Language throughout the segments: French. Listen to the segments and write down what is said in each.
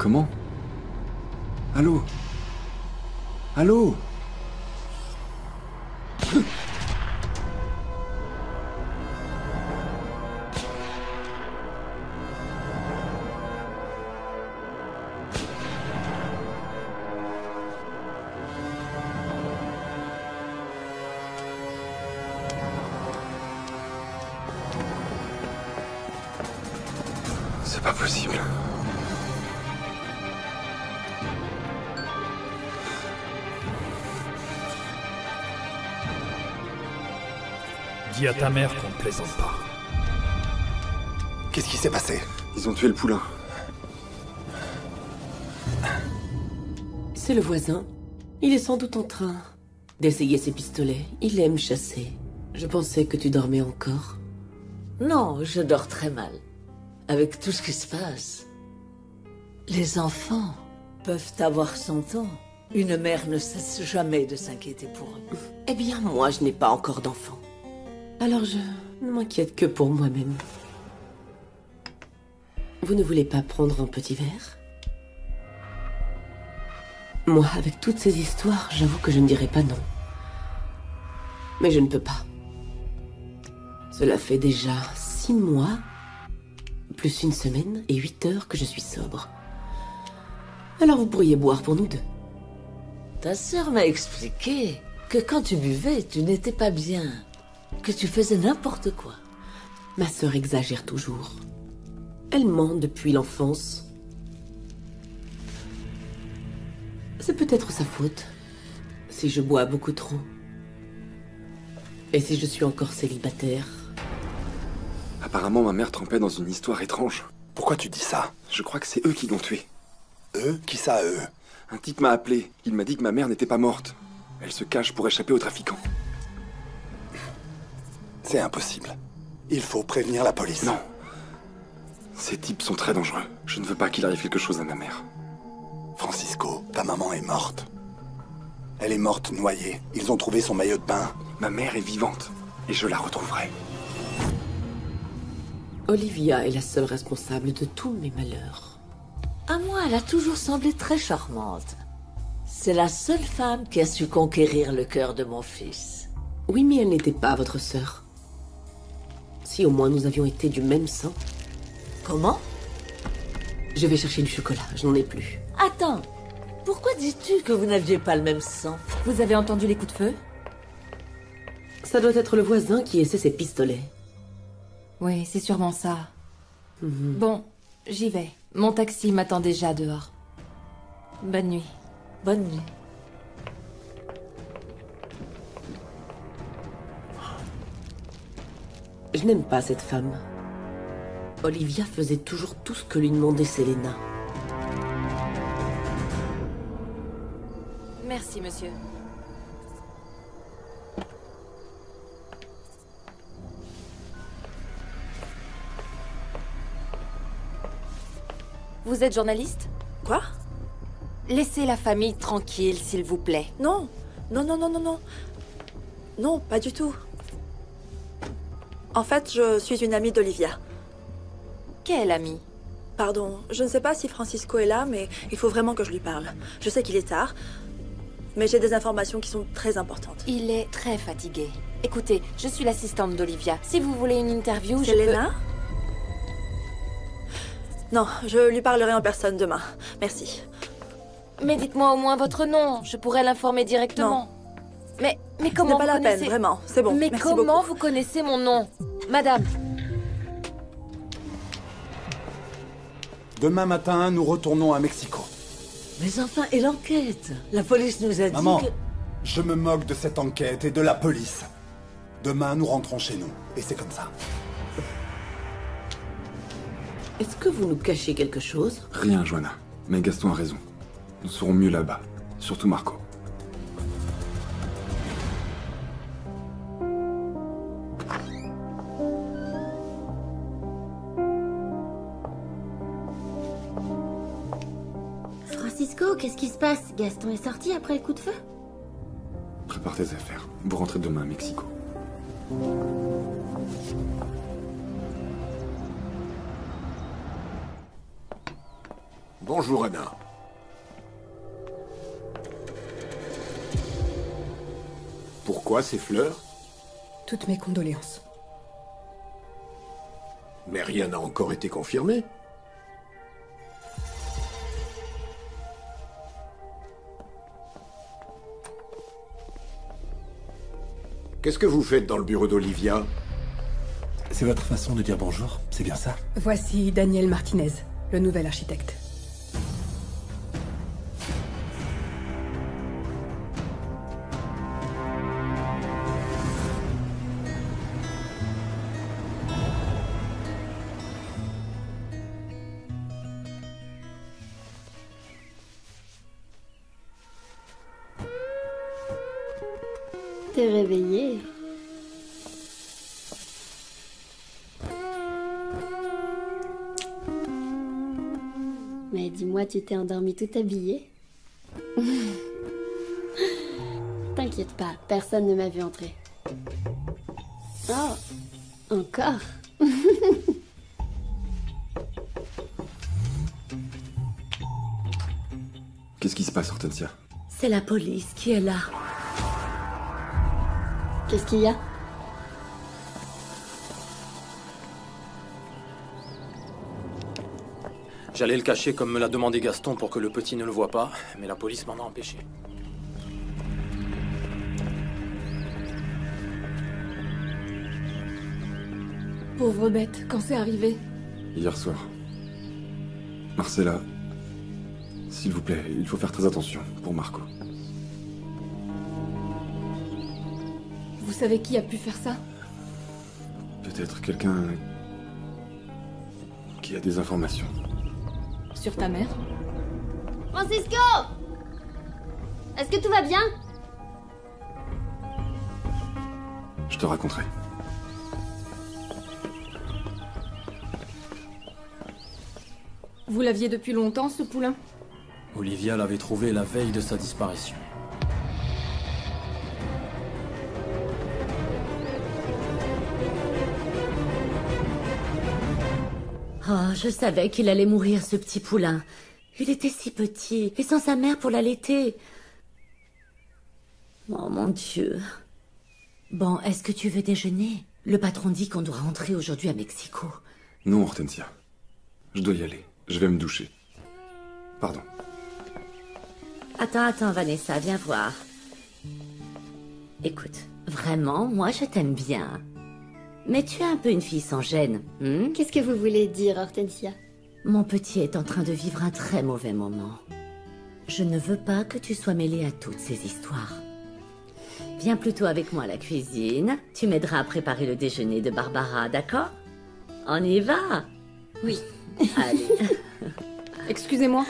Comment? Allô? Allô? C'est pas possible. Dis à ta mère qu'on ne plaisante pas. Qu'est-ce qui s'est passé? Ils ont tué le poulain. C'est le voisin. Il est sans doute en train d'essayer ses pistolets. Il aime chasser. Je pensais que tu dormais encore. Non, je dors très mal. Avec tout ce qui se passe. Les enfants peuvent avoir 100 ans. Une mère ne cesse jamais de s'inquiéter pour eux. Eh bien, moi, je n'ai pas encore d'enfant. Alors je ne m'inquiète que pour moi-même. Vous ne voulez pas prendre un petit verre? Moi, avec toutes ces histoires, j'avoue que je ne dirais pas non. Mais je ne peux pas. Cela fait déjà 6 mois, plus 1 semaine et 8 heures que je suis sobre. Alors vous pourriez boire pour nous deux. Ta sœur m'a expliqué que quand tu buvais, tu n'étais pas bien. Que tu faisais n'importe quoi. Ma sœur exagère toujours. Elle ment depuis l'enfance. C'est peut-être sa faute, si je bois beaucoup trop. Et si je suis encore célibataire. Apparemment, ma mère trempait dans une histoire étrange. Pourquoi tu dis ça? Je crois que c'est eux qui l'ont tué. Eux? Qui ça, eux? Un type m'a appelé. Il m'a dit que ma mère n'était pas morte. Elle se cache pour échapper aux trafiquants. C'est impossible. Il faut prévenir la police. Non. Ces types sont très dangereux. Je ne veux pas qu'il arrive quelque chose à ma mère. Francisco, ta maman est morte. Elle est morte noyée. Ils ont trouvé son maillot de bain. Ma mère est vivante. Et je la retrouverai. Olivia est la seule responsable de tous mes malheurs. À moi, elle a toujours semblé très charmante. C'est la seule femme qui a su conquérir le cœur de mon fils. Oui, mais elle n'était pas votre sœur. Si au moins nous avions été du même sang. Comment? Je vais chercher du chocolat, je n'en ai plus. Attends, pourquoi dis-tu que vous n'aviez pas le même sang? Vous avez entendu les coups de feu? Ça doit être le voisin qui essaie ses pistolets. Oui, c'est sûrement ça. Bon, j'y vais. Mon taxi m'attend déjà dehors. Bonne nuit. Bonne nuit. Je n'aime pas cette femme. Olivia faisait toujours tout ce que lui demandait Selena. Merci, monsieur. Vous êtes journaliste? Quoi? Laissez la famille tranquille, s'il vous plaît. Non. Non, non, non, non, non. Non, pas du tout. En fait, je suis une amie d'Olivia. Quelle amie? Pardon, je ne sais pas si Francisco est là, mais il faut vraiment que je lui parle. Je sais qu'il est tard, mais j'ai des informations qui sont très importantes. Il est très fatigué. Écoutez, je suis l'assistante d'Olivia. Si vous voulez une interview, Selena? Non, je lui parlerai en personne demain. Merci. Mais dites-moi au moins votre nom. Je pourrais l'informer directement. Non. Mais Ce comment n'est pas vous la peine, connaissez... vraiment. C'est bon. Mais Merci comment beaucoup. vous connaissez mon nom, madame? Demain matin, nous retournons à Mexico. Mais enfin, et l'enquête? La police nous a dit Maman, que... je me moque de cette enquête et de la police. Demain, nous rentrons chez nous. Et c'est comme ça. Est-ce que vous nous cachez quelque chose? Rien, Joanna. Mais Gaston a raison. Nous serons mieux là-bas. Surtout Marco. Francisco, qu'est-ce qui se passe? Gaston est sorti après le coup de feu? Prépare tes affaires. Vous rentrez demain à Mexico. Bonjour, Anna. Pourquoi ces fleurs? Toutes mes condoléances. Mais rien n'a encore été confirmé. Qu'est-ce que vous faites dans le bureau d'Olivia? C'est votre façon de dire bonjour, c'est bien ça? Voici Daniel Martinez, le nouvel architecte. T'es réveillé. Mais dis-moi, tu t'es endormi tout habillé? T'inquiète pas, personne ne m'a vu entrer. Oh, encore? Qu'est-ce qui se passe, Hortensia? C'est la police qui est là. Qu'est-ce qu'il y a? J'allais le cacher comme me l'a demandé Gaston pour que le petit ne le voie pas, mais la police m'en a empêché. Pauvre bête, quand c'est arrivé? Hier soir. Marcella, s'il vous plaît, il faut faire très attention pour Marco. Vous savez qui a pu faire ça? Peut-être quelqu'un qui a des informations. Sur ta mère? Francisco! Est-ce que tout va bien? Je te raconterai. Vous l'aviez depuis longtemps, ce poulain? Olivia l'avait trouvé la veille de sa disparition. Oh, je savais qu'il allait mourir, ce petit poulain. Il était si petit, et sans sa mère pour l'allaiter. Oh, mon Dieu. Bon, est-ce que tu veux déjeuner? Le patron dit qu'on doit rentrer aujourd'hui à Mexico. Non, Hortensia. Je dois y aller. Je vais me doucher. Pardon. Attends, Vanessa, viens voir. Écoute, vraiment, moi je t'aime bien. Mais tu es un peu une fille sans gêne. Qu'est-ce que vous voulez dire, Hortensia? Mon petit est en train de vivre un très mauvais moment. Je ne veux pas que tu sois mêlée à toutes ces histoires. Viens plutôt avec moi à la cuisine. Tu m'aideras à préparer le déjeuner de Barbara, d'accord? On y va? Oui. Allez. Excusez-moi.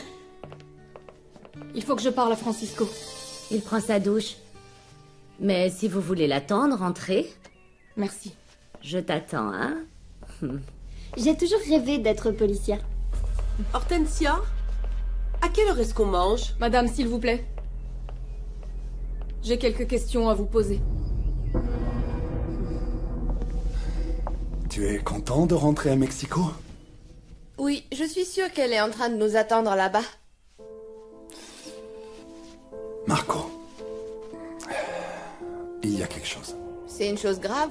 Il faut que je parle à Francisco. Il prend sa douche. Mais si vous voulez l'attendre, entrez. Merci. Je t'attends, hein? J'ai toujours rêvé d'être policière. Hortensia? À quelle heure est-ce qu'on mange? Madame, s'il vous plaît. J'ai quelques questions à vous poser. Tu es content de rentrer à Mexico? Oui, je suis sûre qu'elle est en train de nous attendre là-bas. Marco, il y a quelque chose. C'est une chose grave?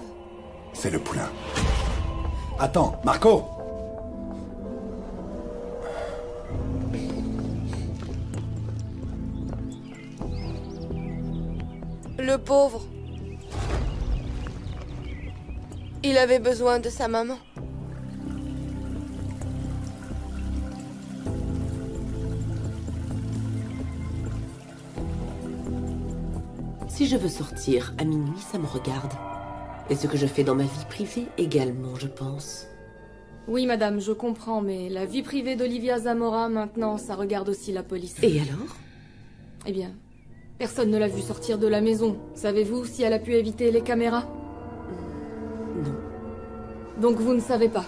C'est le poulain. Attends, Marco! Le pauvre. Il avait besoin de sa maman. Si je veux sortir à minuit, ça me regarde. Et ce que je fais dans ma vie privée également, je pense. Oui, madame, je comprends, mais la vie privée d'Olivia Zamora, maintenant, ça regarde aussi la police. Et alors? Eh bien, personne ne l'a vue sortir de la maison. Savez-vous si elle a pu éviter les caméras? Non. Donc vous ne savez pas.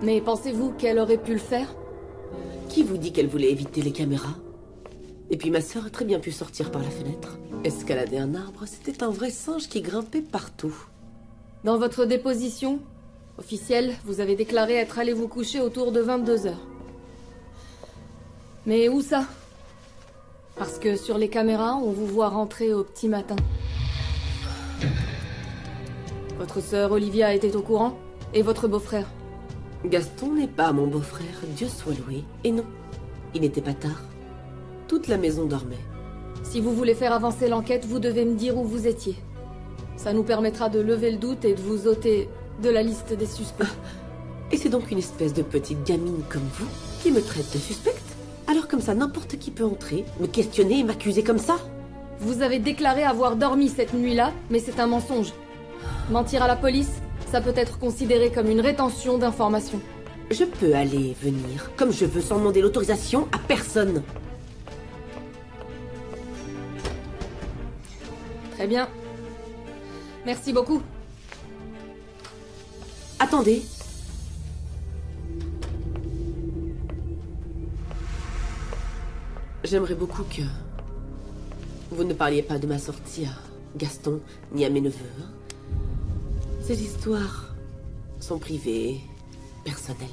Mais pensez-vous qu'elle aurait pu le faire? Qui vous dit qu'elle voulait éviter les caméras? Et puis ma sœur a très bien pu sortir par la fenêtre. Escalader un arbre, c'était un vrai singe qui grimpait partout. Dans votre déposition officielle, vous avez déclaré être allé vous coucher autour de 22 heures. Mais où ça? Parce que sur les caméras, on vous voit rentrer au petit matin. Votre sœur Olivia était au courant? Et votre beau-frère? Gaston n'est pas mon beau-frère, Dieu soit loué. Et non, il n'était pas tard. Toute la maison dormait. Si vous voulez faire avancer l'enquête, vous devez me dire où vous étiez. Ça nous permettra de lever le doute et de vous ôter de la liste des suspects. Et c'est donc une espèce de petite gamine comme vous qui me traite de suspecte? Alors comme ça, n'importe qui peut entrer, me questionner et m'accuser comme ça? Vous avez déclaré avoir dormi cette nuit-là, mais c'est un mensonge. Mentir à la police, ça peut être considéré comme une rétention d'informations. Je peux aller et venir, comme je veux, sans demander l'autorisation à personne. Très bien. Merci beaucoup. Attendez. J'aimerais beaucoup que vous ne parliez pas de ma sortie à Gaston ni à mes neveux. Hein. Ces histoires sont privées, personnelles.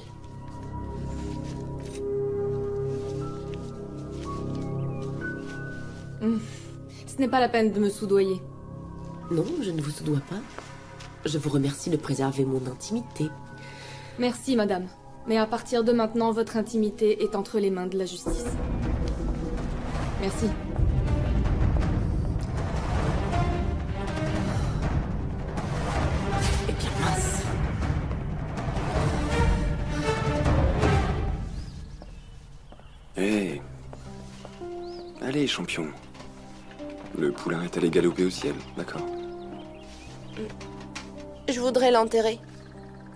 Ce n'est pas la peine de me soudoyer. Non, je ne vous soudoie pas. Je vous remercie de préserver mon intimité. Merci, madame. Mais à partir de maintenant, votre intimité est entre les mains de la justice. Merci. Et bien mince. Hé. Allez, champion. Le poulain est allé galoper au ciel, d'accord. Je voudrais l'enterrer.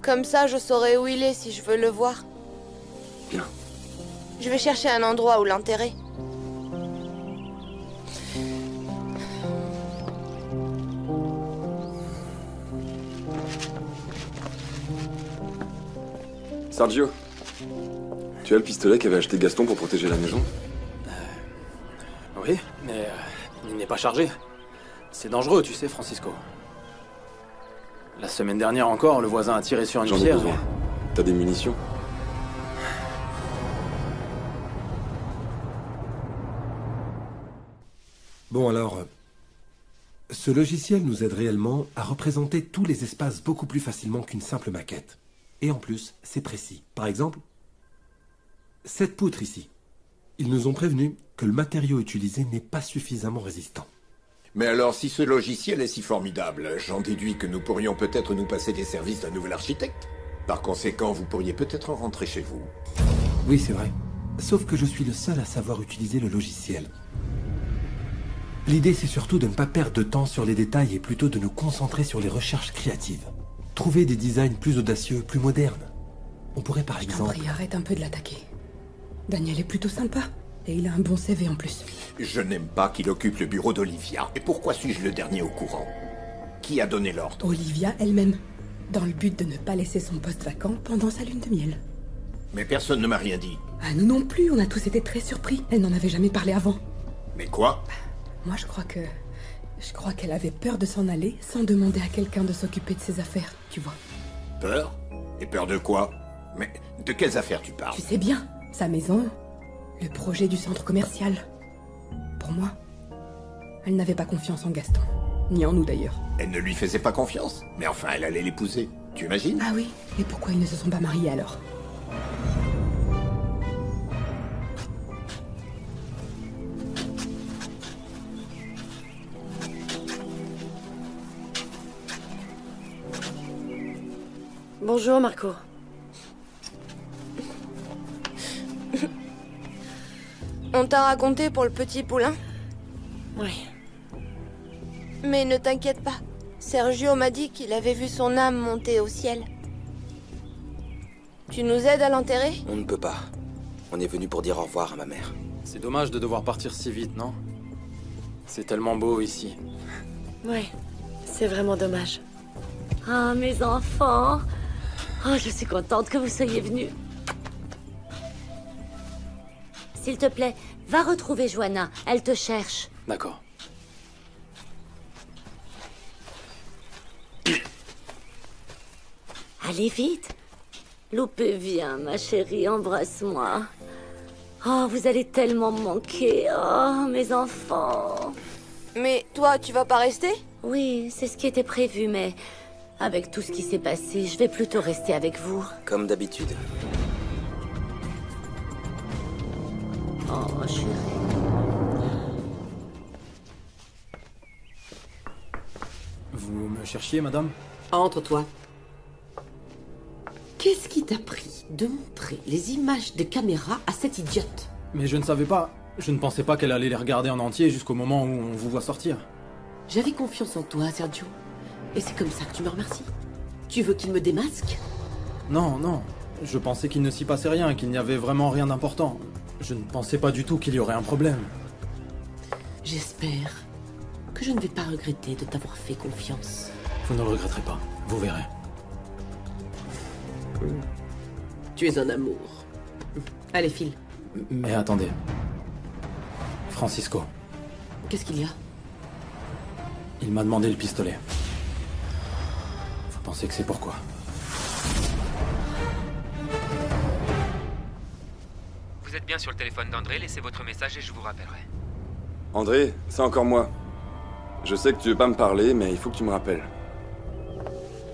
Comme ça, je saurai où il est si je veux le voir. Bien. Je vais chercher un endroit où l'enterrer. Sergio, tu as le pistolet qu'avait acheté Gaston pour protéger la maison? Oui, mais il n'est pas chargé. C'est dangereux, tu sais, Francisco. La semaine dernière encore, le voisin a tiré sur une J'en ai pierre. besoin. T'as des munitions? Bon alors, ce logiciel nous aide réellement à représenter tous les espaces beaucoup plus facilement qu'une simple maquette. Et en plus, c'est précis. Par exemple, cette poutre ici. Ils nous ont prévenu que le matériau utilisé n'est pas suffisamment résistant. Mais alors, si ce logiciel est si formidable, j'en déduis que nous pourrions peut-être nous passer des services d'un nouvel architecte. Par conséquent, vous pourriez peut-être rentrer chez vous. Oui, c'est vrai. Sauf que je suis le seul à savoir utiliser le logiciel. L'idée, c'est surtout de ne pas perdre de temps sur les détails et plutôt de nous concentrer sur les recherches créatives. Trouver des designs plus audacieux, plus modernes. On pourrait par exemple... Je t'en prie, arrête un peu de l'attaquer. Daniel est plutôt sympa. Et il a un bon CV en plus. Je n'aime pas qu'il occupe le bureau d'Olivia. Et pourquoi suis-je le dernier au courant? Qui a donné l'ordre? Olivia elle-même. Dans le but de ne pas laisser son poste vacant pendant sa lune de miel. Mais personne ne m'a rien dit. Ah, nous non plus, on a tous été très surpris. Elle n'en avait jamais parlé avant. Mais quoi? Moi, je crois qu'elle avait peur de s'en aller sans demander à quelqu'un de s'occuper de ses affaires, tu vois. Peur? Et peur de quoi? Mais de quelles affaires tu parles? Tu sais bien, sa maison, le projet du centre commercial. Pour moi, elle n'avait pas confiance en Gaston. Ni en nous d'ailleurs. Elle ne lui faisait pas confiance? Mais enfin, elle allait l'épouser. Tu imagines? Ah oui? Et pourquoi ils ne se sont pas mariés alors? Bonjour, Marco. On t'a raconté pour le petit poulain? Oui. Mais ne t'inquiète pas. Sergio m'a dit qu'il avait vu son âme monter au ciel. Tu nous aides à l'enterrer? On ne peut pas. On est venu pour dire au revoir à ma mère. C'est dommage de devoir partir si vite, non? C'est tellement beau ici. Oui, c'est vraiment dommage. Ah, mes enfants. Oh, je suis contente que vous soyez venus. S'il te plaît, va retrouver Joanna. Elle te cherche. D'accord. Allez vite. Loupé, viens, ma chérie, embrasse-moi. Oh, vous allez tellement me manquer. Oh, mes enfants. Mais toi, tu vas pas rester? Oui, c'est ce qui était prévu, mais avec tout ce qui s'est passé, je vais plutôt rester avec vous. Comme d'habitude. Oh, chérie. Vous me cherchiez, madame? Entre, toi. Qu'est-ce qui t'a pris de montrer les images de caméra à cette idiote? Mais je ne savais pas. Je ne pensais pas qu'elle allait les regarder en entier jusqu'au moment où on vous voit sortir. J'avais confiance en toi, Sergio. Et c'est comme ça que tu me remercies. Tu veux qu'il me démasque? Non, non. Je pensais qu'il ne s'y passait rien, qu'il n'y avait vraiment rien d'important. Je ne pensais pas du tout qu'il y aurait un problème. J'espère que je ne vais pas regretter de t'avoir fait confiance. Vous ne le regretterez pas. Vous verrez. Tu es un amour. Allez, file. Mais attendez. Francisco. Qu'est-ce qu'il y a? Il m'a demandé le pistolet. Vous pensez que c'est pourquoi? Vous êtes bien sur le téléphone d'André, laissez votre message et je vous rappellerai. André, c'est encore moi. Je sais que tu veux pas me parler, mais il faut que tu me rappelles.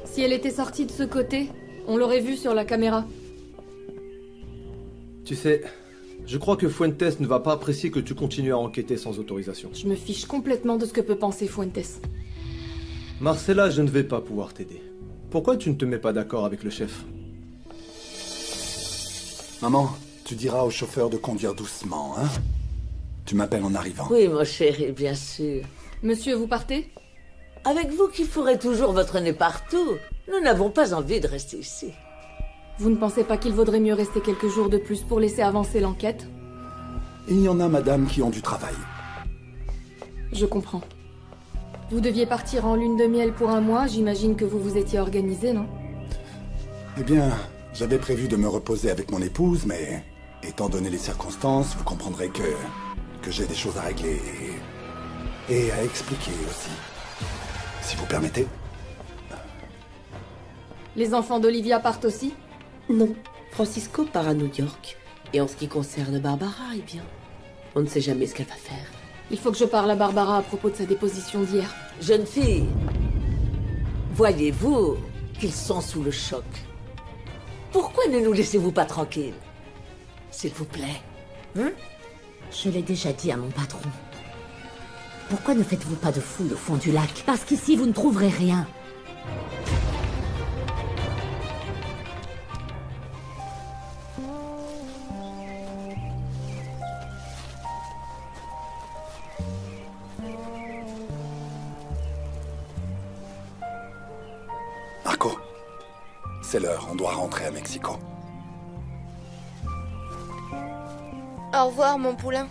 Si elle était sortie de ce côté, on l'aurait vue sur la caméra. Tu sais, je crois que Fuentes ne va pas apprécier que tu continues à enquêter sans autorisation. Je me fiche complètement de ce que peut penser Fuentes. Marcella, je ne vais pas pouvoir t'aider. Pourquoi tu ne te mets pas d'accord avec le chef? Maman, tu diras au chauffeur de conduire doucement, hein? Tu m'appelles en arrivant. Oui, mon chéri, bien sûr. Monsieur, vous partez? Avec vous qui fourrez toujours votre nez partout, nous n'avons pas envie de rester ici. Vous ne pensez pas qu'il vaudrait mieux rester quelques jours de plus pour laisser avancer l'enquête? Il y en a, madame, qui ont du travail. Je comprends. Vous deviez partir en lune de miel pour un mois, j'imagine que vous vous étiez organisé, non? Eh bien, j'avais prévu de me reposer avec mon épouse, mais étant donné les circonstances, vous comprendrez que j'ai des choses à régler et à expliquer aussi. Si vous permettez. Les enfants d'Olivia partent aussi? Non, Francisco part à New York. Et en ce qui concerne Barbara, eh bien, on ne sait jamais ce qu'elle va faire. Il faut que je parle à Barbara à propos de sa déposition d'hier. Jeune fille, voyez-vous qu'ils sont sous le choc. Pourquoi ne nous laissez-vous pas tranquilles? S'il vous plaît. Je l'ai déjà dit à mon patron. Pourquoi ne faites-vous pas de fouilles au fond du lac? Parce qu'ici, vous ne trouverez rien. Marco, c'est l'heure, on doit rentrer à Mexico. Au revoir, mon poulain.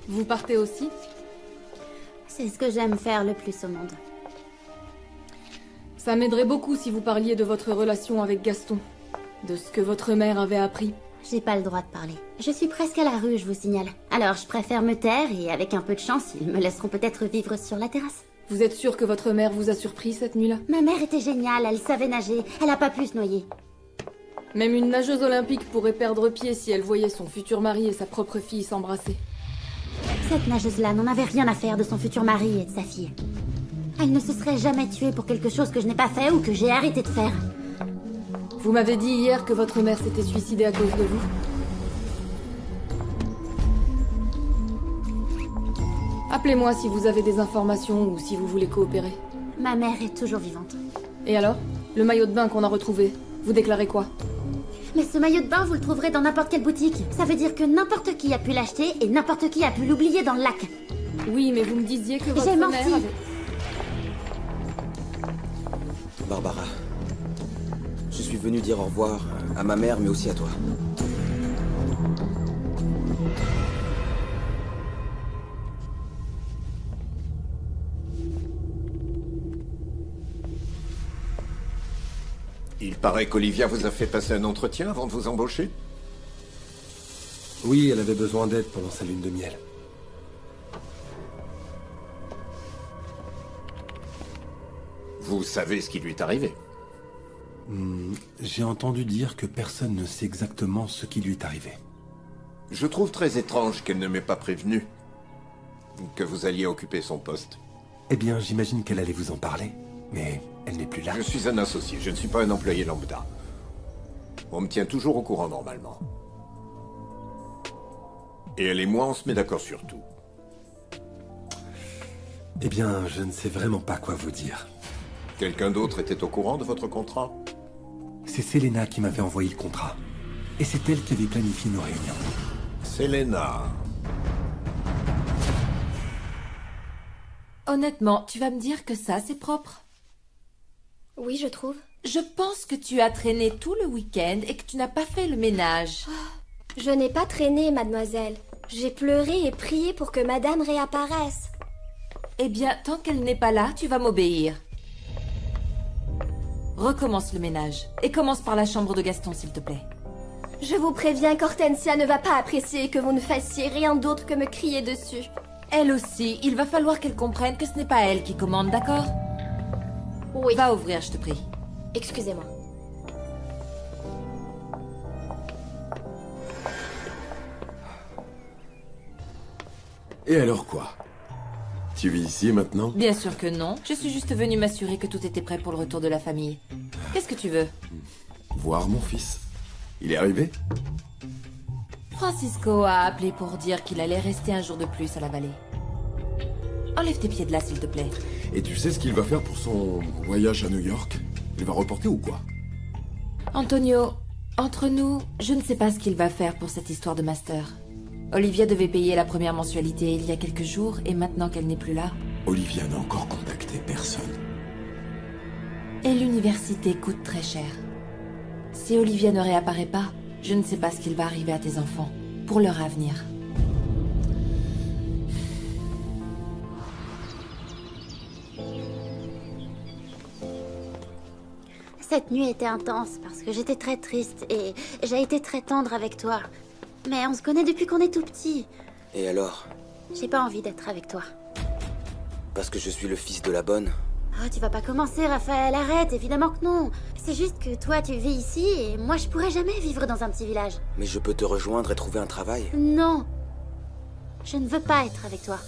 Vous partez aussi? C'est ce que j'aime faire le plus au monde. Ça m'aiderait beaucoup si vous parliez de votre relation avec Gaston. De ce que votre mère avait appris. J'ai pas le droit de parler. Je suis presque à la rue, je vous signale. Alors je préfère me taire et avec un peu de chance, ils me laisseront peut-être vivre sur la terrasse. Vous êtes sûr que votre mère vous a surpris cette nuit-là? Ma mère était géniale, elle savait nager. Elle a pas pu se noyer. Même une nageuse olympique pourrait perdre pied si elle voyait son futur mari et sa propre fille s'embrasser. Cette nageuse-là n'en avait rien à faire de son futur mari et de sa fille. Elle ne se serait jamais tuée pour quelque chose que je n'ai pas fait ou que j'ai arrêté de faire. Vous m'avez dit hier que votre mère s'était suicidée à cause de vous. Appelez-moi si vous avez des informations ou si vous voulez coopérer. Ma mère est toujours vivante. Et alors? Le maillot de bain qu'on a retrouvé, vous déclarez quoi? Mais ce maillot de bain, vous le trouverez dans n'importe quelle boutique. Ça veut dire que n'importe qui a pu l'acheter et n'importe qui a pu l'oublier dans le lac. Oui, mais vous me disiez que votre J'ai mère menti. avait... Barbara, je suis venu dire au revoir à ma mère, mais aussi à toi. Il paraît qu'Olivia vous a fait passer un entretien avant de vous embaucher? Oui, elle avait besoin d'aide pendant sa lune de miel. Vous savez ce qui lui est arrivé? J'ai entendu dire que personne ne sait exactement ce qui lui est arrivé. Je trouve très étrange qu'elle ne m'ait pas prévenu que vous alliez occuper son poste. Eh bien, j'imagine qu'elle allait vous en parler, mais elle n'est plus là. Je suis un associé, je ne suis pas un employé lambda. On me tient toujours au courant normalement. Et elle et moi, on se met d'accord sur tout. Eh bien, je ne sais vraiment pas quoi vous dire. Quelqu'un d'autre était au courant de votre contrat? C'est Selena qui m'avait envoyé le contrat. Et c'est elle qui avait planifié nos réunions. Selena. Honnêtement, tu vas me dire que ça, c'est propre? Oui, je trouve. Je pense que tu as traîné tout le week-end et que tu n'as pas fait le ménage. Je n'ai pas traîné, mademoiselle. J'ai pleuré et prié pour que madame réapparaisse. Eh bien, tant qu'elle n'est pas là, tu vas m'obéir. Recommence le ménage. Et commence par la chambre de Gaston, s'il te plaît. Je vous préviens qu'Hortensia ne va pas apprécier que vous ne fassiez rien d'autre que me crier dessus. Elle aussi, il va falloir qu'elle comprenne que ce n'est pas elle qui commande, d'accord? Oui. Va ouvrir, je te prie. Excusez-moi. Et alors quoi? Tu vis ici maintenant? Bien sûr que non. Je suis juste venue m'assurer que tout était prêt pour le retour de la famille. Qu'est-ce que tu veux? Voir mon fils. Il est arrivé? Francisco a appelé pour dire qu'il allait rester un jour de plus à la vallée. Enlève tes pieds de là, s'il te plaît. Et tu sais ce qu'il va faire pour son voyage à New York? Il va reporter ou quoi? Antonio, entre nous, je ne sais pas ce qu'il va faire pour cette histoire de master. Olivia devait payer la première mensualité il y a quelques jours, et maintenant qu'elle n'est plus là... Olivia n'a encore contacté personne. Et l'université coûte très cher. Si Olivia ne réapparaît pas, je ne sais pas ce qu'il va arriver à tes enfants, pour leur avenir. Cette nuit était intense parce que j'étais très triste et j'ai été très tendre avec toi. Mais on se connaît depuis qu'on est tout petit. Et alors? J'ai pas envie d'être avec toi. Parce que je suis le fils de la bonne? Oh, tu vas pas commencer, Raphaël, arrête, évidemment que non. C'est juste que toi, tu vis ici et moi, je pourrais jamais vivre dans un petit village. Mais je peux te rejoindre et trouver un travail. Non. Je ne veux pas être avec toi.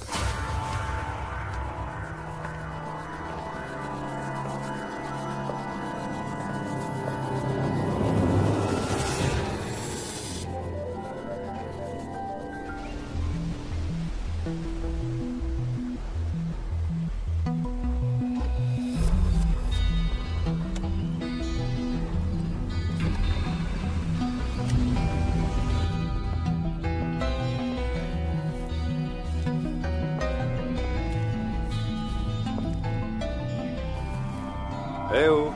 Eh oh!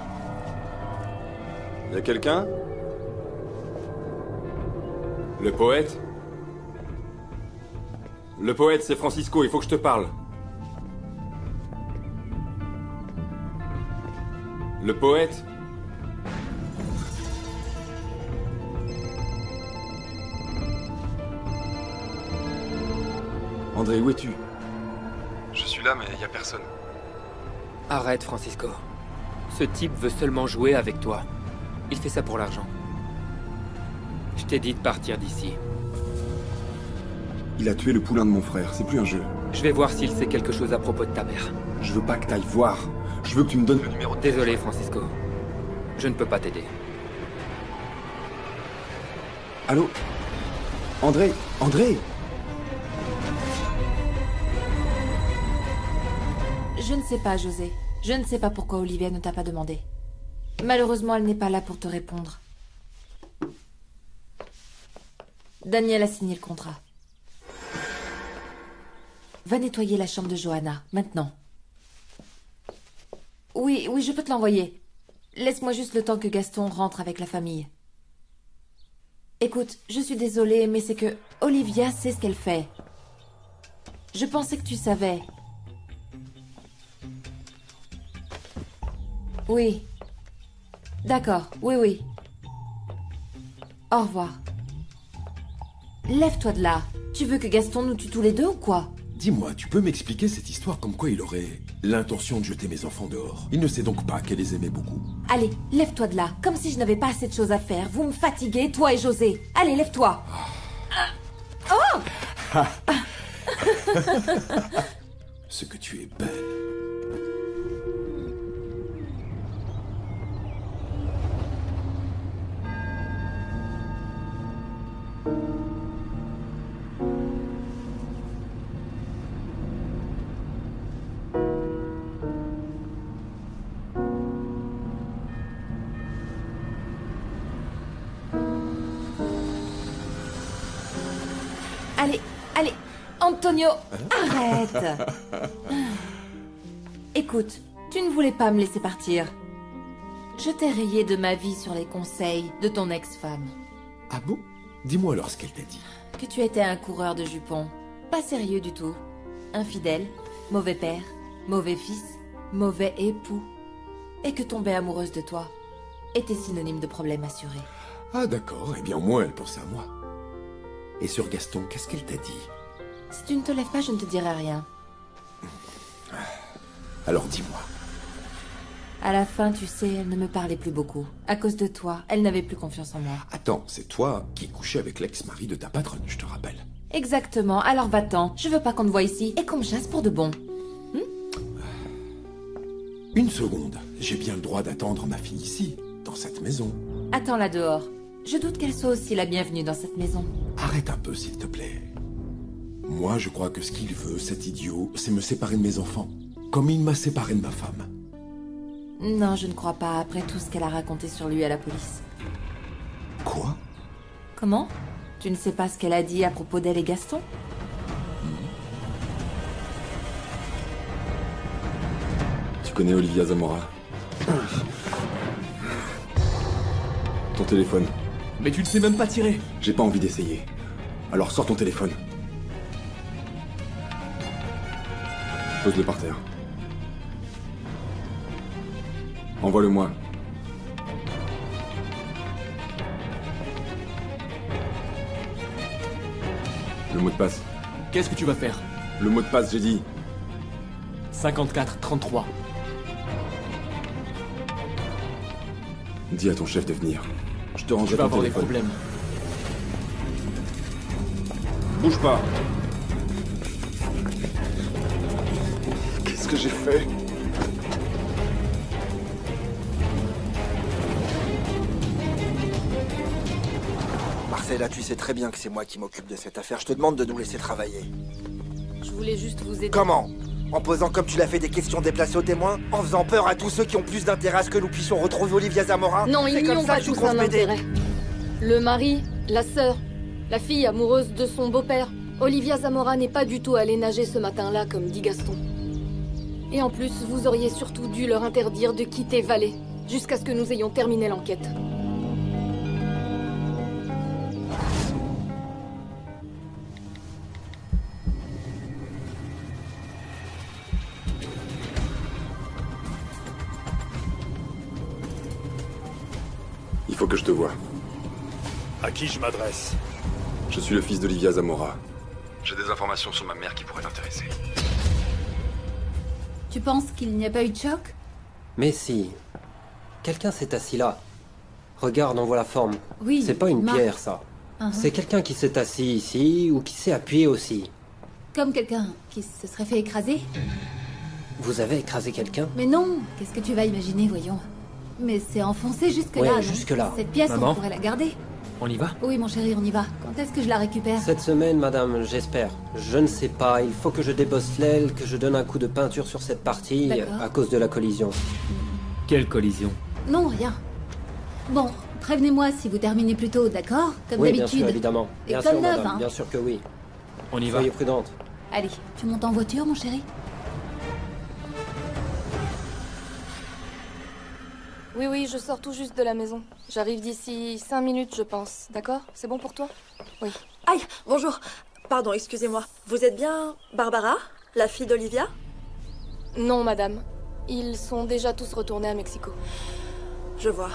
Y'a quelqu'un? Le poète? Le poète, c'est Francisco, il faut que je te parle. Le poète? André, où es-tu? Je suis là, mais y a personne. Arrête, Francisco. Ce type veut seulement jouer avec toi. Il fait ça pour l'argent. Je t'ai dit de partir d'ici. Il a tué le poulain de mon frère, c'est plus un jeu. Je vais voir s'il sait quelque chose à propos de ta mère. Je veux pas que t'ailles voir. Je veux que tu me donnes le numéro de... Désolé, Francisco. Je ne peux pas t'aider. Allô? André? André? Je ne sais pas, José. Je ne sais pas pourquoi Olivia ne t'a pas demandé. Malheureusement, elle n'est pas là pour te répondre. Daniel a signé le contrat. Va nettoyer la chambre de Johanna, maintenant. Oui, je peux te l'envoyer. Laisse-moi juste le temps que Gaston rentre avec la famille. Écoute, je suis désolée, mais c'est que Olivia sait ce qu'elle fait. Je pensais que tu savais. Oui. D'accord, oui, oui. Au revoir. Lève-toi de là. Tu veux que Gaston nous tue tous les deux ou quoi? Dis-moi, tu peux m'expliquer cette histoire comme quoi il aurait l'intention de jeter mes enfants dehors? Il ne sait donc pas qu'elle les aimait beaucoup. Allez, lève-toi de là, comme si je n'avais pas assez de choses à faire. Vous me fatiguez, toi et José. Allez, lève-toi. Oh Ce que tu es belle. Allez, Antonio, arrête. Écoute, tu ne voulais pas me laisser partir. Je t'ai rayé de ma vie sur les conseils de ton ex-femme. Ah bon? Dis-moi alors ce qu'elle t'a dit. Que tu étais un coureur de jupons. Pas sérieux du tout. Infidèle, mauvais père, mauvais fils, mauvais époux. Et que tomber amoureuse de toi était synonyme de problème assuré. Ah d'accord, eh bien au moins elle pensait à moi. Et sur Gaston, qu'est-ce qu'elle t'a dit? Si tu ne te lèves pas, je ne te dirai rien. Alors dis-moi. À la fin, tu sais, elle ne me parlait plus beaucoup. À cause de toi, elle n'avait plus confiance en moi. Attends, c'est toi qui couchais avec l'ex-mari de ta patronne, je te rappelle. Exactement, alors va-t'en. Je veux pas qu'on te voie ici et qu'on me chasse pour de bon. Une seconde, j'ai bien le droit d'attendre ma fille ici, dans cette maison. Attends-la dehors. Je doute qu'elle soit aussi la bienvenue dans cette maison. Arrête un peu, s'il te plaît. Moi, je crois que ce qu'il veut, cet idiot, c'est me séparer de mes enfants. Comme il m'a séparé de ma femme. Non, je ne crois pas, après tout ce qu'elle a raconté sur lui à la police. Quoi? Comment? Tu ne sais pas ce qu'elle a dit à propos d'elle et Gaston? Tu connais Olivia Zamora? Ton téléphone. Mais tu ne sais même pas tirer. J'ai pas envie d'essayer. Alors sors ton téléphone. Pose-le par terre. Envoie-le-moi. Le mot de passe. Qu'est-ce que tu vas faire? Le mot de passe, j'ai dit. 54-33. Dis à ton chef de venir. Je te Tu rangerai vas ton avoir des téléphone. problèmes. Bouge pas. Qu'est-ce que j'ai fait? Marcella, tu sais très bien que c'est moi qui m'occupe de cette affaire. Je te demande de nous laisser travailler. Je voulais juste vous aider. Comment? En posant comme tu l'as fait des questions déplacées aux témoins? En faisant peur à tous ceux qui ont plus d'intérêt à ce que nous puissions retrouver Olivia Zamora? Non, ils C'est n'y comme ont ça pas que tu tous comptes un m'aider? intérêt. Le mari, la sœur, la fille amoureuse de son beau-père. Olivia Zamora n'est pas du tout allée nager ce matin-là, comme dit Gaston. Et en plus, vous auriez surtout dû leur interdire de quitter Valley, jusqu'à ce que nous ayons terminé l'enquête. Il faut que je te voie. À qui je m'adresse? Je suis le fils d'Olivia Zamora. J'ai des informations sur ma mère qui pourraient t'intéresser. Tu penses qu'il n'y a pas eu de choc? Mais si. Quelqu'un s'est assis là. Regarde, on voit la forme. Oui, C'est pas une Marc. pierre, ça. Uh-huh. C'est quelqu'un qui s'est assis ici ou qui s'est appuyé aussi. Comme quelqu'un qui se serait fait écraser? Vous avez écrasé quelqu'un? Mais non, qu'est-ce que tu vas imaginer, voyons. Mais c'est enfoncé jusque-là, Ouais, non? jusque-là. Cette pièce, Maman? on pourrait la garder. On y va? Oui, mon chéri, on y va. Quand est-ce que je la récupère? Cette semaine, madame, j'espère. Je ne sais pas, il faut que je débosse l'aile, que je donne un coup de peinture sur cette partie, D'accord. à cause de la collision. Quelle collision? Non, rien. Bon, prévenez-moi si vous terminez plus tôt, d'accord? Comme Oui, bien d'habitude. sûr, évidemment. Et Bien comme sûr, neuf, madame, hein. bien sûr que oui. On y va. Soyez prudente. Allez, tu montes en voiture, mon chéri? Oui, oui, je sors tout juste de la maison. J'arrive d'ici 5 minutes, je pense. D'accord? C'est bon pour toi? Oui. Aïe, bonjour. Pardon, excusez-moi. Vous êtes bien Barbara, la fille d'Olivia? Non, madame. Ils sont déjà tous retournés à Mexico. Je vois.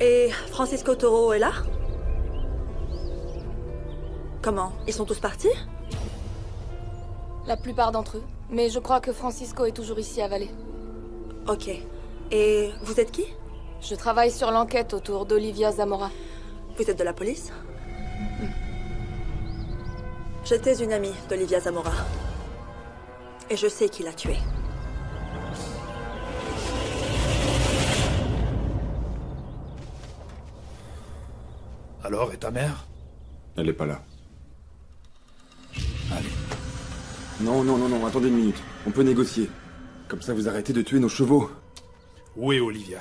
Et Francisco Toro est là? Comment? Ils sont tous partis? La plupart d'entre eux. Mais je crois que Francisco est toujours ici à Valais. Ok. Et vous êtes qui? Je travaille sur l'enquête autour d'Olivia Zamora. Vous êtes de la police? J'étais une amie d'Olivia Zamora. Et je sais qui l'a tuée. Alors, et ta mère? Elle est pas là. Allez. Non, attendez une minute. On peut négocier. Comme ça, vous arrêtez de tuer nos chevaux. Où est Olivia?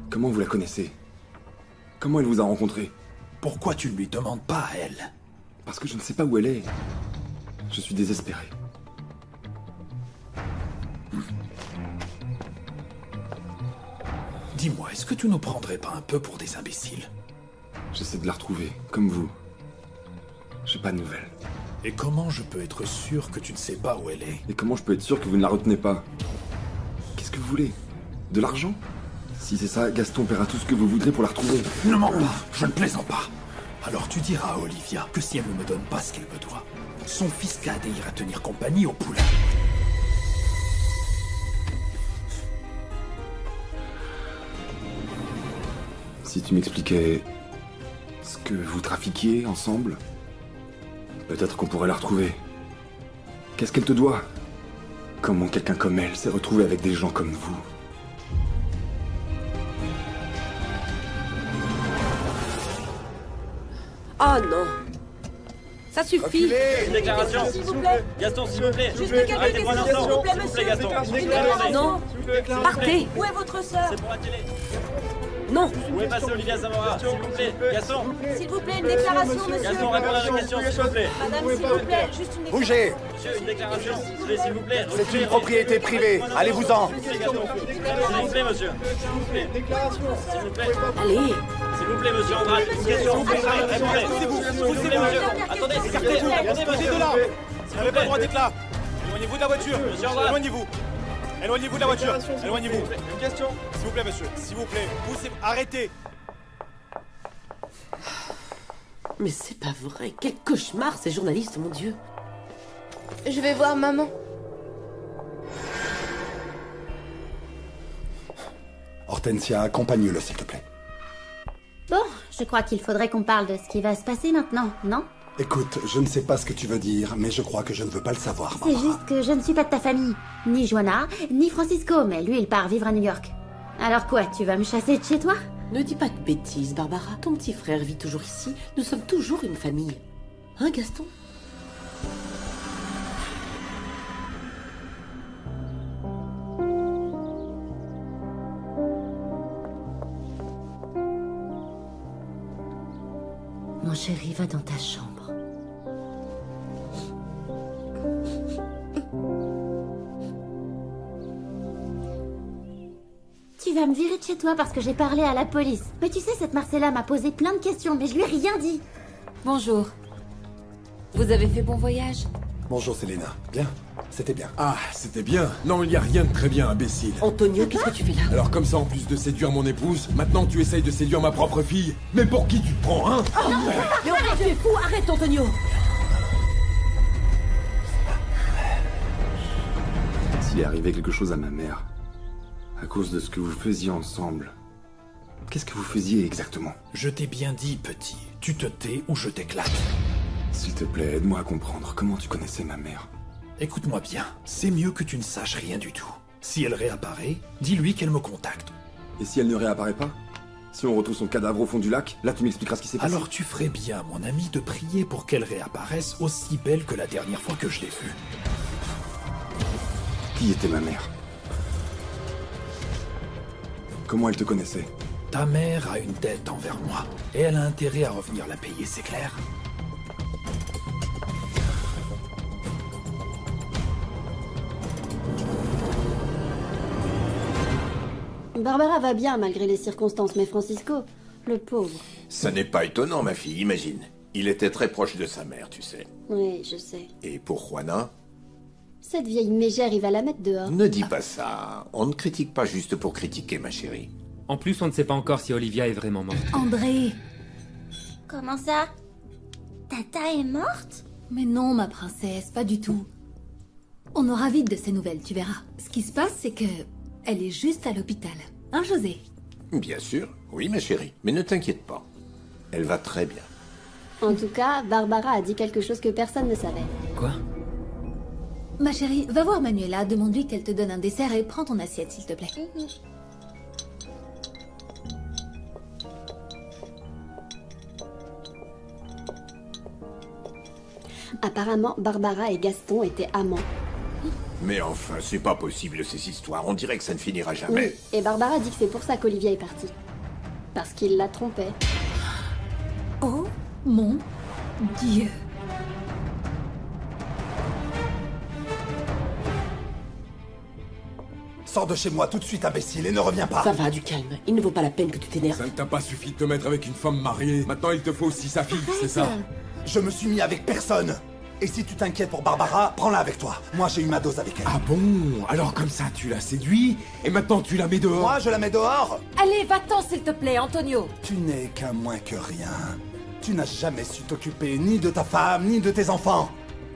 Comment vous la connaissez? Comment elle vous a rencontré? Pourquoi tu ne lui demandes pas à elle? Parce que je ne sais pas où elle est. Je suis désespéré. Dis-moi, est-ce que tu nous prendrais pas un peu pour des imbéciles? J'essaie de la retrouver, comme vous. J'ai pas de nouvelles. Et comment je peux être sûr que tu ne sais pas où elle est? Et comment je peux être sûr que vous ne la retenez pas? Qu'est-ce que vous voulez? De l'argent? Si c'est ça, Gaston paiera tout ce que vous voudrez pour la retrouver. Ne mens pas, je ne plaisante pas. Alors tu diras à Olivia que si elle ne me donne pas ce qu'elle me doit, son fils cadet ira tenir compagnie au poulain. Si tu m'expliquais ce que vous trafiquiez ensemble, peut-être qu'on pourrait la retrouver. Qu'est-ce qu'elle te doit? Comment quelqu'un comme elle s'est retrouvé avec des gens comme vous? Oh non! Ça suffit! Une déclaration! S'il vous plaît! Gaston, s'il vous plaît! Juste quelqu'un qui Arrêtez-moi un s'il instant! vous plaît, S'il vous plaît, monsieur! Gaston! Une déclaration! Non! Partez! Où est votre sœur? C'est pour la télé! Non! Où est passée Olivia Zamora? S'il vous plaît! Gaston! S'il vous plaît, une déclaration, monsieur! Gaston, répondez à la question, s'il vous plaît! Madame, s'il vous plaît, juste une déclaration! Bougez! Monsieur, une déclaration! S'il vous plaît! C'est une propriété privée, allez-vous-en! S'il vous plaît, monsieur! S'il vous plaît! S'il vous plaît! Allez! S'il vous plaît, monsieur Andrade! Une question! Répondez! S'il vous plaît, monsieur! Attendez, s'il vous plaît! Attendez, monsieur! de là! Vous n'avez pas le droit d'être là! Éloignez-vous de la voiture! Monsieur Andrade! Éloignez-vous! Éloignez-vous de la voiture! Éloignez-vous! Une question! S'il vous plaît, monsieur! S'il vous plaît! Arrêtez! Mais c'est pas vrai! Quel cauchemar ces journalistes, mon Dieu! Je vais voir maman. Hortensia, accompagne-le, s'il te plaît. Bon, je crois qu'il faudrait qu'on parle de ce qui va se passer maintenant, non? Écoute, je ne sais pas ce que tu veux dire, mais je crois que je ne veux pas le savoir, C'est Barbara. juste que je ne suis pas de ta famille. Ni Joanna, ni Francisco, mais lui, il part vivre à New York. Alors quoi, tu vas me chasser de chez toi? Ne dis pas de bêtises, Barbara. Ton petit frère vit toujours ici. Nous sommes toujours une famille. Hein, Gaston? Mon chéri, va dans ta chambre. Tu vas me virer de chez toi parce que j'ai parlé à la police. Mais tu sais, cette Marcella m'a posé plein de questions, mais je lui ai rien dit. Bonjour. Vous avez fait bon voyage? Bonjour, Selena. Bien? C'était bien. Ah, c'était bien. Non, il n'y a rien de très bien, imbécile. Antonio, qu'est-ce que tu fais là? Alors comme ça, en plus de séduire mon épouse, maintenant tu essayes de séduire ma propre fille. Mais pour qui tu te prends, hein? Oh, mais enfin, tu es fou! Arrête, Antonio! S'il est arrivé quelque chose à ma mère, à cause de ce que vous faisiez ensemble, qu'est-ce que vous faisiez exactement? Je t'ai bien dit, petit. Tu te tais ou je t'éclate. S'il te plaît, aide-moi à comprendre comment tu connaissais ma mère. Écoute-moi bien, c'est mieux que tu ne saches rien du tout. Si elle réapparaît, dis-lui qu'elle me contacte. Et si elle ne réapparaît pas? Si on retrouve son cadavre au fond du lac, là tu m'expliqueras ce qui s'est passé. Alors tu ferais bien, mon ami, de prier pour qu'elle réapparaisse aussi belle que la dernière fois que je l'ai vue. Qui était ma mère? Comment elle te connaissait? Ta mère a une dette envers moi, et elle a intérêt à revenir la payer, c'est clair? Barbara va bien malgré les circonstances, mais Francisco, le pauvre. Ça n'est pas étonnant, ma fille, imagine. Il était très proche de sa mère, tu sais. Oui, je sais. Et pour Juana, Cette vieille mégère, il va la mettre dehors. Ne dis pas ça. On ne critique pas juste pour critiquer, ma chérie. En plus, on ne sait pas encore si Olivia est vraiment morte. André! Comment ça? Tata est morte? Mais non, ma princesse, pas du tout. On aura vite de ces nouvelles, tu verras. Ce qui se passe, c'est que... elle est juste à l'hôpital. Hein, José? Bien sûr. Oui, ma chérie. Mais ne t'inquiète pas. Elle va très bien. En tout cas, Barbara a dit quelque chose que personne ne savait. Quoi? Ma chérie, va voir Manuela, demande-lui qu'elle te donne un dessert et prends ton assiette, s'il te plaît. Apparemment, Barbara et Gaston étaient amants. Mais enfin, c'est pas possible ces histoires. On dirait que ça ne finira jamais. Oui, et Barbara dit que c'est pour ça qu'Olivia est partie. Parce qu'il la trompait. Oh mon Dieu! Sors de chez moi tout de suite, imbécile, et ne reviens pas. Ça va, du calme. Il ne vaut pas la peine que tu t'énerves. Ça ne t'a pas suffi de te mettre avec une femme mariée. Maintenant, il te faut aussi sa fille, c'est ça? Je me suis mis avec personne. Et si tu t'inquiètes pour Barbara, prends-la avec toi. Moi, j'ai eu ma dose avec elle. Ah bon? Alors comme ça, tu l'as séduit, et maintenant tu la mets dehors? Moi, je la mets dehors? Allez, va-t'en, s'il te plaît, Antonio. Tu n'es qu'un moins que rien. Tu n'as jamais su t'occuper ni de ta femme, ni de tes enfants.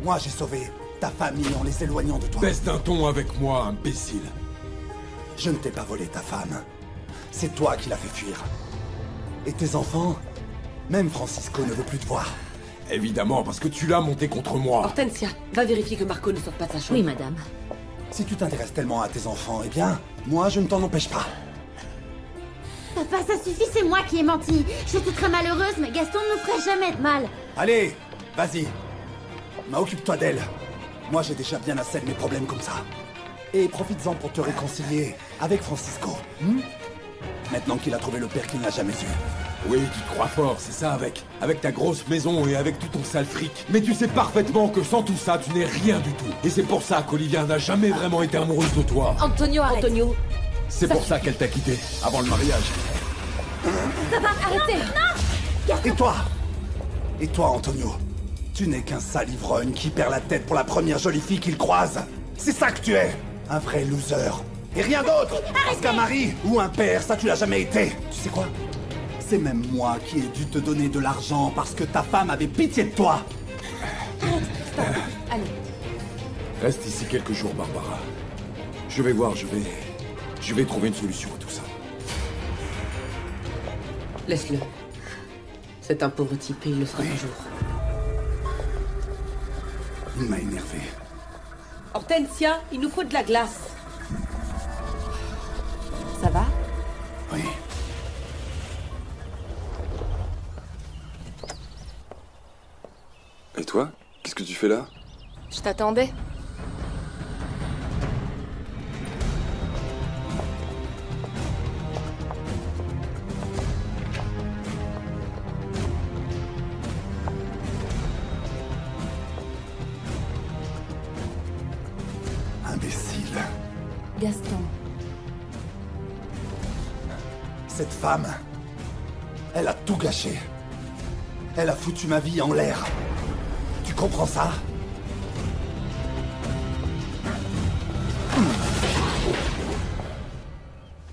Moi, j'ai sauvé ta famille en les éloignant de toi. Baisse d'un ton avec moi, imbécile. Je ne t'ai pas volé ta femme. C'est toi qui l'as fait fuir. Et tes enfants? Même Francisco ne veut plus te voir. Évidemment, parce que tu l'as monté contre moi. Hortensia, va vérifier que Marco ne sorte pas de sa chambre. Oui, madame. Si tu t'intéresses tellement à tes enfants, eh bien, moi, je ne t'en empêche pas. Papa, ça suffit, c'est moi qui ai menti. J'étais très malheureuse, mais Gaston ne nous ferait jamais de mal. Allez, vas-y. Occupe-toi d'elle. Moi, j'ai déjà bien assez de mes problèmes comme ça. Et profites-en pour te réconcilier avec Francisco. Maintenant qu'il a trouvé le père qu'il n'a jamais eu. Oui, tu te crois fort, c'est ça, avec ta grosse maison et avec tout ton sale fric. Mais tu sais parfaitement que sans tout ça, tu n'es rien du tout. Et c'est pour ça qu'Olivia n'a jamais vraiment été amoureuse de toi. Antonio, arrête. Antonio, c'est pour ça qu'elle t'a quitté, avant le mariage. Papa, arrêtez! Non! Et toi, Antonio? Tu n'es qu'un sale ivrogne qui perd la tête pour la première jolie fille qu'il croise. C'est ça que tu es! Un vrai loser. Et rien d'autre! Parce qu'un mari ou un père, ça tu l'as jamais été. Tu sais quoi? C'est même moi qui ai dû te donner de l'argent parce que ta femme avait pitié de toi. Allez. Reste ici quelques jours, Barbara. Je vais voir, je vais trouver une solution à tout ça. laisse-le. C'est un pauvre type et il le sera toujours. Il m'a énervé. Hortensia, il nous faut de la glace. Ça va? Oui. Et toi? Qu'est-ce que tu fais là? Je t'attendais. Imbécile. Gaston. Cette femme, elle a tout gâché. Elle a foutu ma vie en l'air. Tu comprends ça?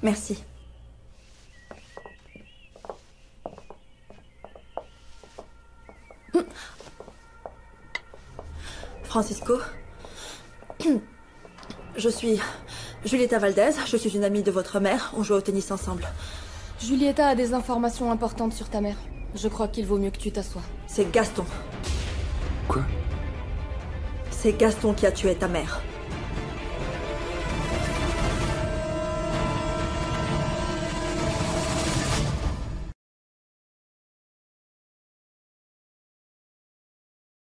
Merci. Francisco, je suis Julieta Valdez, je suis une amie de votre mère, on joue au tennis ensemble. Julieta a des informations importantes sur ta mère. Je crois qu'il vaut mieux que tu t'assoies. C'est Gaston. Quoi? C'est Gaston qui a tué ta mère.